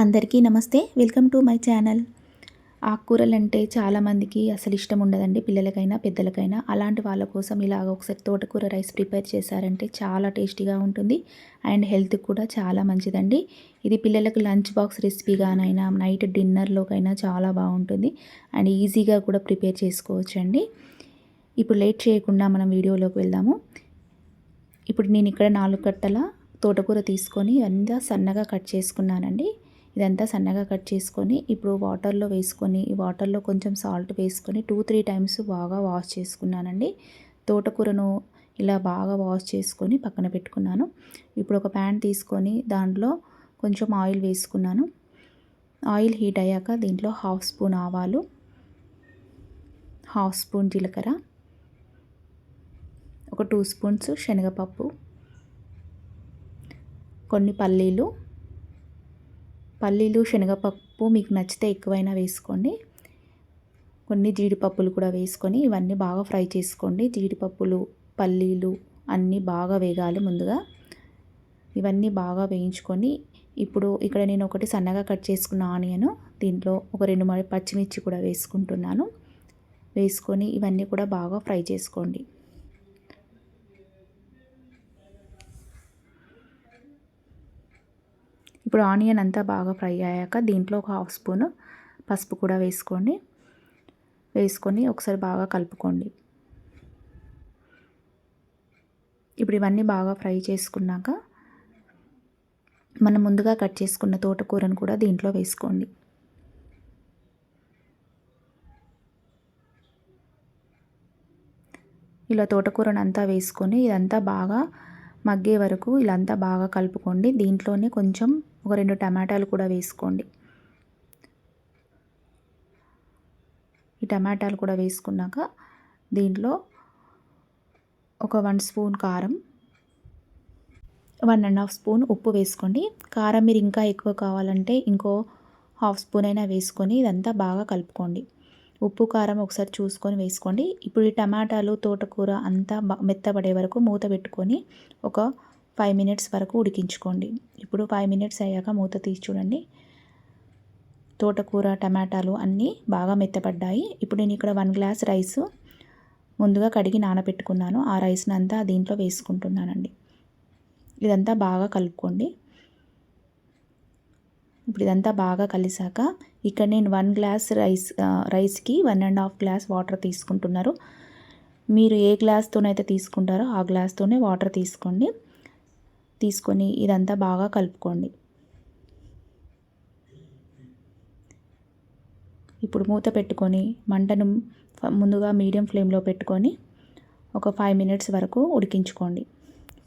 అందరికీ నమస్తే. Welcome to my channel. ఆకుకూరలు అంటే చాలామందికి అసలు ఇష్టం ఉండదండి, పిల్లలకైనా పెద్దలకైనా. అలాంటి వాళ్ళ కోసం ఇలాగ ఒకసారి తోటకూర రైస్ ప్రిపేర్ చేశారంటే చాలా టేస్టీగా ఉంటుంది అండ్ హెల్త్కి కూడా చాలా మంచిదండి. ఇది పిల్లలకు లంచ్ బాక్స్ రెసిపీగానైనా నైట్ డిన్నర్లోకైనా చాలా బాగుంటుంది అండ్ ఈజీగా కూడా ప్రిపేర్ చేసుకోవచ్చండి. ఇప్పుడు లేట్ చేయకుండా మనం వీడియోలోకి వెళ్దాము. ఇప్పుడు నేను ఇక్కడ 4 కట్టల తోటకూర తీసుకొని అంతా సన్నగా కట్ చేసుకున్నానండి. ఇదంతా సన్నగా కట్ చేసుకొని ఇప్పుడు వాటర్లో వేసుకొని, ఈ వాటర్లో కొంచెం సాల్ట్ వేసుకొని 2-3 టైమ్స్ బాగా వాష్ చేసుకున్నానండి. తోటకూరను ఇలా బాగా వాష్ చేసుకొని పక్కన పెట్టుకున్నాను. ఇప్పుడు ఒక ప్యాన్ తీసుకొని దాంట్లో కొంచెం ఆయిల్ వేసుకున్నాను. ఆయిల్ హీట్ అయ్యాక దీంట్లో 1/2 స్పూన్ ఆవాలు, 1/2 స్పూన్ జీలకర్ర, ఒక 2 స్పూన్స్ శనగపప్పు, కొన్ని పల్లీలు, శనగపప్పు మీకు నచ్చితే ఎక్కువైనా వేసుకోండి. కొన్ని జీడిపప్పులు కూడా వేసుకొని ఇవన్నీ బాగా ఫ్రై చేసుకోండి. జీడిపప్పులు, పల్లీలు అన్నీ బాగా వేగాలి. ముందుగా ఇవన్నీ బాగా వేయించుకొని ఇప్పుడు ఇక్కడ నేను ఒకటి సన్నగా కట్ చేసుకున్న ఆనియన్, దీంట్లో ఒక 2 పచ్చిమిర్చి కూడా వేసుకుంటున్నాను. వేసుకొని ఇవన్నీ కూడా బాగా ఫ్రై చేసుకోండి. ఇప్పుడు ఆనియన్ అంతా బాగా ఫ్రై అయ్యాక దీంట్లో ఒక 1/2 స్పూన్ పసుపు కూడా వేసుకోండి. వేసుకొని ఒకసారి బాగా కలుపుకోండి. ఇప్పుడు ఇవన్నీ బాగా ఫ్రై చేసుకున్నాక మనం ముందుగా కట్ చేసుకున్న తోటకూరను కూడా దీంట్లో వేసుకోండి. ఇలా తోటకూరను అంతా వేసుకొని ఇదంతా బాగా మగ్గే వరకు ఇలా అంతా బాగా కలుపుకోండి. దీంట్లోనే కొంచెం ఒక 2 టమాటాలు కూడా వేసుకోండి. ఈ టమాటాలు కూడా వేసుకున్నాక దీంట్లో ఒక 1 స్పూన్ కారం, 1.5 స్పూన్ ఉప్పు వేసుకోండి. కారం మీరు ఇంకా ఎక్కువ కావాలంటే ఇంకో 1/2 స్పూన్ అయినా వేసుకొని ఇదంతా బాగా కలుపుకోండి. ఉప్పు కారం ఒకసారి చూసుకొని వేసుకోండి. ఇప్పుడు ఈ టమాటాలు తోటకూర అంతా మెత్తబడే వరకు మూత పెట్టుకొని ఒక 5 మినిట్స్ వరకు ఉడికించుకోండి. ఇప్పుడు 5 మినిట్స్ అయ్యాక మూత తీసి చూడండి. తోటకూర టమాటాలు అన్నీ బాగా మెత్తపడ్డాయి. ఇప్పుడు నేను ఇక్కడ 1 గ్లాస్ రైస్ ముందుగా కడిగి నానబెట్టుకున్నాను. ఆ రైస్ని అంతా దీంట్లో వేసుకుంటున్నానండి. ఇదంతా బాగా కలుపుకోండి. ఇప్పుడు ఇదంతా బాగా కలిసాక ఇక్కడ నేను 1 గ్లాస్ రైస్కి 1.5 గ్లాస్ వాటర్ తీసుకుంటున్నారు. మీరు ఏ గ్లాస్తోనైతే తీసుకుంటారో ఆ గ్లాస్తోనే వాటర్ తీసుకోండి. తీసుకొని ఇదంతా బాగా కలుపుకోండి. ఇప్పుడు మూత పెట్టుకొని మంటను ముందుగా మీడియం ఫ్లేమ్లో పెట్టుకొని ఒక 5 మినిట్స్ వరకు ఉడికించుకోండి.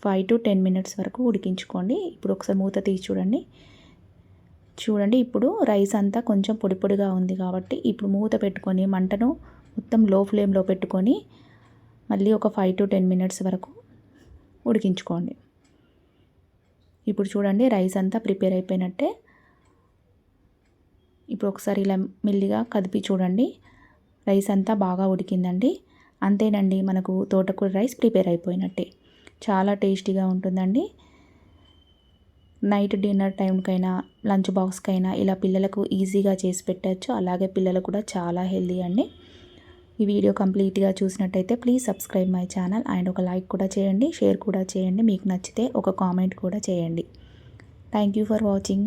5 to 10 మినిట్స్ వరకు ఉడికించుకోండి. ఇప్పుడు ఒకసారి మూత తీసి చూడండి. ఇప్పుడు రైస్ అంతా కొంచెం పొడి పొడిగా ఉంది కాబట్టి ఇప్పుడు మూత పెట్టుకొని మంటను మొత్తం లో ఫ్లేమ్లో పెట్టుకొని మళ్ళీ ఒక 5 to 10 మినిట్స్ వరకు ఉడికించుకోండి. ఇప్పుడు చూడండి రైస్ అంతా ప్రిపేర్ అయిపోయినట్టే. ఇప్పుడు ఒకసారి ఇలా మెల్లిగా కదిపి చూడండి. రైస్ అంతా బాగా ఉడికిందండి. అంతేనండి, మనకు తోటకూర రైస్ ప్రిపేర్ అయిపోయినట్టే. చాలా టేస్టీగా ఉంటుందండి. నైట్ డిన్నర్ టైంకైనా లంచ్ బాక్స్కైనా ఇలా పిల్లలకు ఈజీగా చేసి పెట్టచ్చు. అలాగే పిల్లలు కూడా చాలా హెల్దీ అండి. ఈ వీడియో కంప్లీట్గా చూసినట్టయితే please subscribe my channel and ఒక లైక్ కూడా చేయండి, షేర్ కూడా చేయండి. మీకు నచ్చితే ఒక కామెంట్ కూడా చేయండి. Thank you for watching.